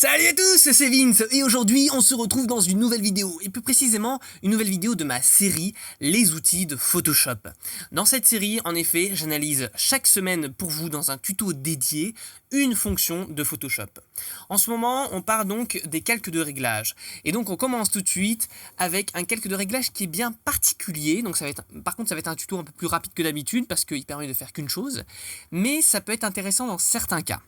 Salut à tous, c'est Vince et aujourd'hui on se retrouve dans une nouvelle vidéo et plus précisément une nouvelle vidéo de ma série Les outils de Photoshop. Dans cette série en effet j'analyse chaque semaine pour vous dans un tuto dédié une fonction de Photoshop. En ce moment on part donc des calques de réglage et donc on commence tout de suite avec un calque de réglage qui est bien particulier. Donc par contre ça va être un tuto un peu plus rapide que d'habitude parce qu'il permet de faire qu'une chose, mais ça peut être intéressant dans certains cas.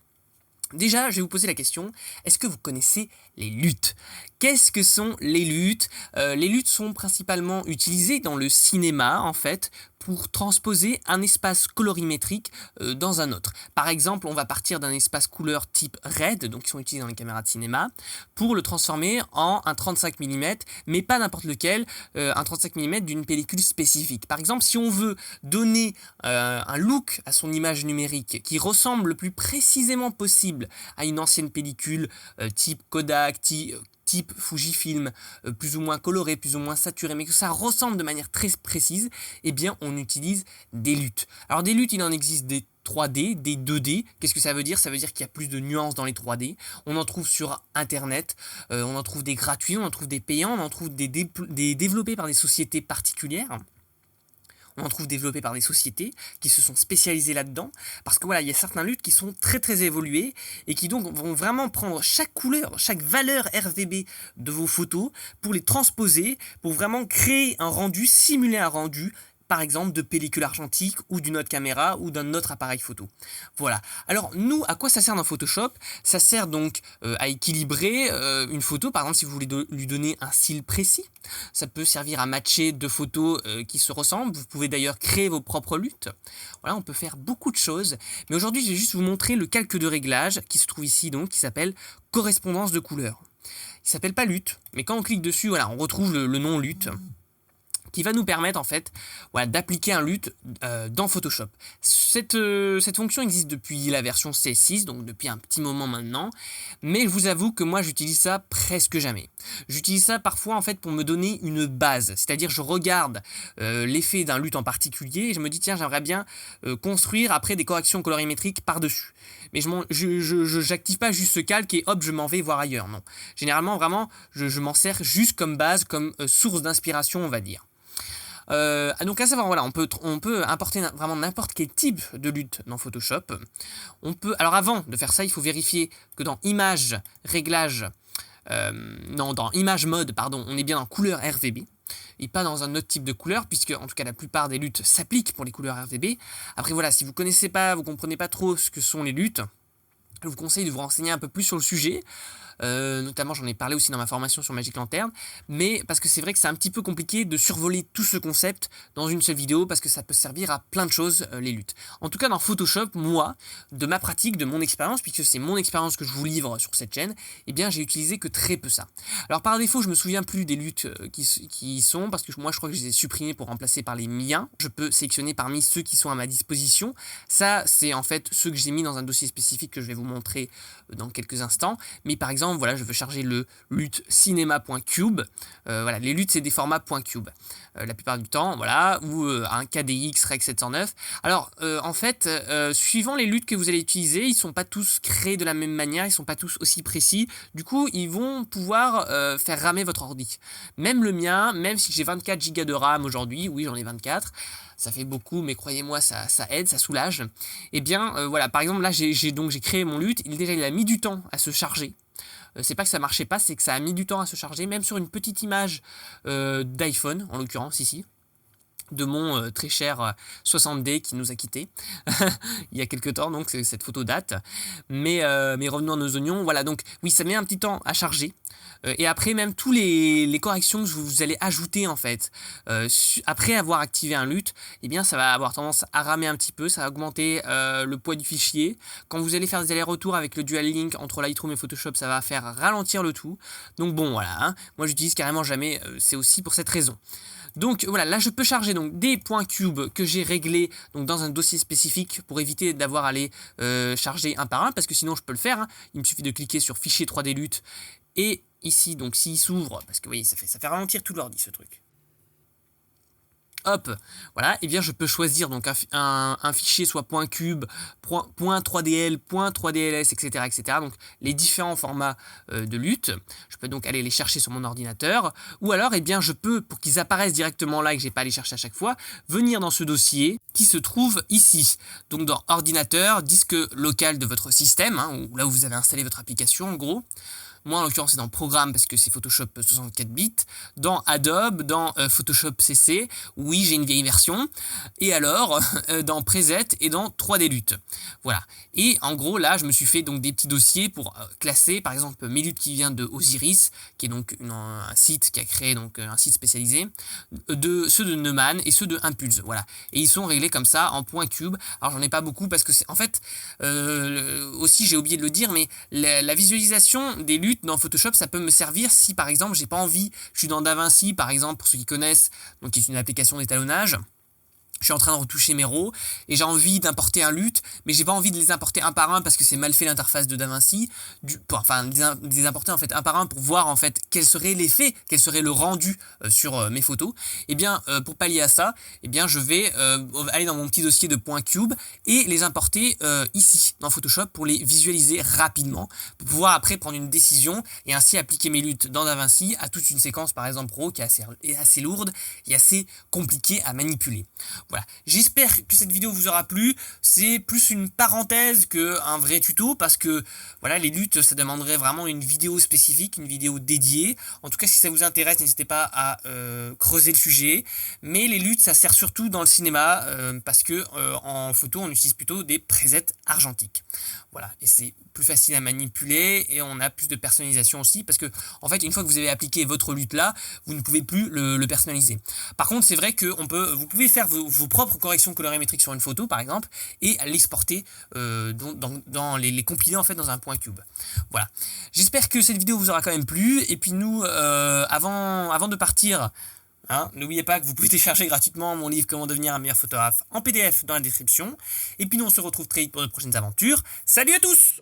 Déjà, je vais vous poser la question, est-ce que vous connaissez les luttes? Qu'est-ce que sont les luttes? Les luttes sont principalement utilisées dans le cinéma, en fait, pour transposer un espace colorimétrique dans un autre. Par exemple, on va partir d'un espace couleur type RED, donc qui sont utilisés dans les caméras de cinéma, pour le transformer en un 35 mm, mais pas n'importe lequel, un 35 mm d'une pellicule spécifique. Par exemple, si on veut donner un look à son image numérique qui ressemble le plus précisément possible à une ancienne pellicule type Kodak, type Fujifilm, plus ou moins coloré, plus ou moins saturé, mais que ça ressemble de manière très précise, eh bien on utilise des luttes. Alors des luttes, il en existe des 3D, des 2D. Qu'est-ce que ça veut dire? Ça veut dire qu'il y a plus de nuances dans les 3D. On en trouve sur internet, on en trouve des gratuits, on en trouve des payants, on en trouve des développés par des sociétés particulières. On en trouve développés par des sociétés qui se sont spécialisées là-dedans, parce que voilà, il y a certains luttes qui sont très évolués et qui donc vont vraiment prendre chaque couleur, chaque valeur RGB de vos photos pour les transposer, pour vraiment créer un rendu, simuler un rendu, par exemple de pellicule argentique ou d'une autre caméra ou d'un autre appareil photo. Voilà. Alors nous, à quoi ça sert dans Photoshop? Ça sert donc à équilibrer une photo, par exemple si vous voulez lui donner un style précis. Ça peut servir à matcher deux photos qui se ressemblent. Vous pouvez d'ailleurs créer vos propres luttes. Voilà, on peut faire beaucoup de choses. Mais aujourd'hui, je vais juste vous montrer le calque de réglage qui se trouve ici, donc, qui s'appelle correspondance de couleurs. Il s'appelle pas lutte, mais quand on clique dessus, voilà, on retrouve le nom lutte, qui va nous permettre en fait voilà, d'appliquer un lutte dans Photoshop. Cette fonction existe depuis la version C6, donc depuis un petit moment maintenant, mais je vous avoue que moi j'utilise ça presque jamais. J'utilise ça parfois en fait pour me donner une base, c'est-à-dire je regarde l'effet d'un lutte en particulier et je me dis tiens j'aimerais bien construire après des corrections colorimétriques par-dessus. Mais je n'active pas juste ce calque et hop je m'en vais voir ailleurs, non. Généralement vraiment je m'en sers juste comme base, comme source d'inspiration on va dire. Donc à savoir, voilà, on peut importer vraiment n'importe quel type de lutte dans Photoshop. Alors avant de faire ça, il faut vérifier que dans Image, Réglage, dans Image Mode, pardon, on est bien en couleur RGB et pas dans un autre type de couleur, puisque en tout cas la plupart des luttes s'appliquent pour les couleurs RGB. Après voilà, si vous connaissez pas, vous comprenez pas trop ce que sont les luttes, je vous conseille de vous renseigner un peu plus sur le sujet. Notamment j'en ai parlé aussi dans ma formation sur Magic Lantern, mais parce que c'est vrai que c'est un petit peu compliqué de survoler tout ce concept dans une seule vidéo, parce que ça peut servir à plein de choses, les luttes. En tout cas dans Photoshop, moi, de ma pratique, de mon expérience, puisque c'est mon expérience que je vous livre sur cette chaîne, eh bien j'ai utilisé que très peu ça. Alors par défaut je me souviens plus des luttes qui y sont, parce que moi je crois que je les ai supprimés pour remplacer par les miens. Je peux sélectionner parmi ceux qui sont à ma disposition. Ça c'est en fait ceux que j'ai mis dans un dossier spécifique que je vais vous montrer dans quelques instants, mais par exemple voilà, je veux charger le lutte cinéma.cube. Voilà, les luttes c'est des formats .cube la plupart du temps, voilà, ou un KDX Rec 709. Alors en fait, suivant les luttes que vous allez utiliser, ils sont pas tous créés de la même manière, ils sont pas tous aussi précis. Du coup, ils vont pouvoir faire ramer votre ordi. Même le mien, même si j'ai 24 Go de RAM aujourd'hui, oui j'en ai 24. Ça fait beaucoup, mais croyez-moi, ça aide, ça soulage. Et bien, voilà, par exemple, là, j'ai créé mon lutte. Il a mis du temps à se charger. C'est pas que ça marchait pas, c'est que ça a mis du temps à se charger, même sur une petite image d'iPhone, en l'occurrence ici, de mon très cher 60D qui nous a quittés il y a quelques temps, donc cette photo date. Mais revenons à nos oignons, voilà, donc oui, ça met un petit temps à charger. Et après, même tous les corrections que vous allez ajouter en fait, après avoir activé un lutte, eh bien ça va avoir tendance à ramer un petit peu, ça va augmenter le poids du fichier. Quand vous allez faire des allers-retours avec le dual link entre Lightroom et Photoshop, ça va faire ralentir le tout. Donc bon, voilà, hein, moi j'utilise carrément jamais, c'est aussi pour cette raison. Donc voilà, là je peux charger donc des points cubes que j'ai réglés donc dans un dossier spécifique pour éviter d'avoir à les charger un par un, parce que sinon je peux le faire, hein. Il me suffit de cliquer sur fichier 3D lutte et ici donc s'il s'ouvre, parce que vous voyez ça fait ralentir tout l'ordi ce truc. hop, voilà, et bien je peux choisir donc un fichier soit .cube, .3dl, .3dls, etc., etc. Donc les différents formats de lutte. Je peux donc aller les chercher sur mon ordinateur, ou alors eh bien je peux, pour qu'ils apparaissent directement là et que j'ai pas à les chercher à chaque fois, venir dans ce dossier qui se trouve ici. Donc dans ordinateur, disque local de votre système, hein, là où vous avez installé votre application en gros. Moi, en l'occurrence, c'est dans Programme parce que c'est Photoshop 64 bits. Dans Adobe, dans Photoshop CC, oui, j'ai une vieille version. Et alors, dans Preset et dans 3D Lutte. Voilà. Et en gros, là, je me suis fait donc des petits dossiers pour classer, par exemple, mes luttes qui vient de Osiris, qui est donc un site qui a créé donc un site spécialisé, de ceux de Neumann et ceux de Impulse. Voilà. Et ils sont réglés comme ça en point cube. Alors, j'en ai pas beaucoup parce que c'est en fait aussi, j'ai oublié de le dire, mais la visualisation des luttes dans Photoshop, ça peut me servir si par exemple j'ai pas envie, je suis dans DaVinci par exemple, pour ceux qui connaissent, donc qui est une application d'étalonnage. Je suis en train de retoucher mes RAW et j'ai envie d'importer un lutte, mais j'ai pas envie de les importer un par un parce que c'est mal fait l'interface de DaVinci. Enfin, de les importer en fait un par un pour voir en fait quel serait l'effet, quel serait le rendu sur mes photos. Et bien, pour pallier à ça, eh bien, je vais aller dans mon petit dossier de .cube et les importer ici dans Photoshop pour les visualiser rapidement, pour pouvoir après prendre une décision et ainsi appliquer mes luttes dans DaVinci à toute une séquence par exemple RAW qui est assez lourde et assez compliquée à manipuler. Voilà, j'espère que cette vidéo vous aura plu. C'est plus une parenthèse qu'un vrai tuto parce que voilà, les luttes, ça demanderait vraiment une vidéo spécifique, une vidéo dédiée. En tout cas, si ça vous intéresse, n'hésitez pas à creuser le sujet. Mais les luttes, ça sert surtout dans le cinéma parce que en photo, on utilise plutôt des presets argentiques. Voilà, et c'est plus facile à manipuler et on a plus de personnalisation aussi parce que en fait, une fois que vous avez appliqué votre lutte là, vous ne pouvez plus le personnaliser. Par contre, c'est vrai que vous pouvez faire vos propres corrections colorimétriques sur une photo par exemple et l'exporter les compiler en fait dans un point cube. Voilà. J'espère que cette vidéo vous aura quand même plu et puis nous avant de partir, hein, n'oubliez pas que vous pouvez télécharger gratuitement mon livre Comment devenir un meilleur photographe en PDF dans la description. Et puis nous on se retrouve très vite pour de prochaines aventures. Salut à tous!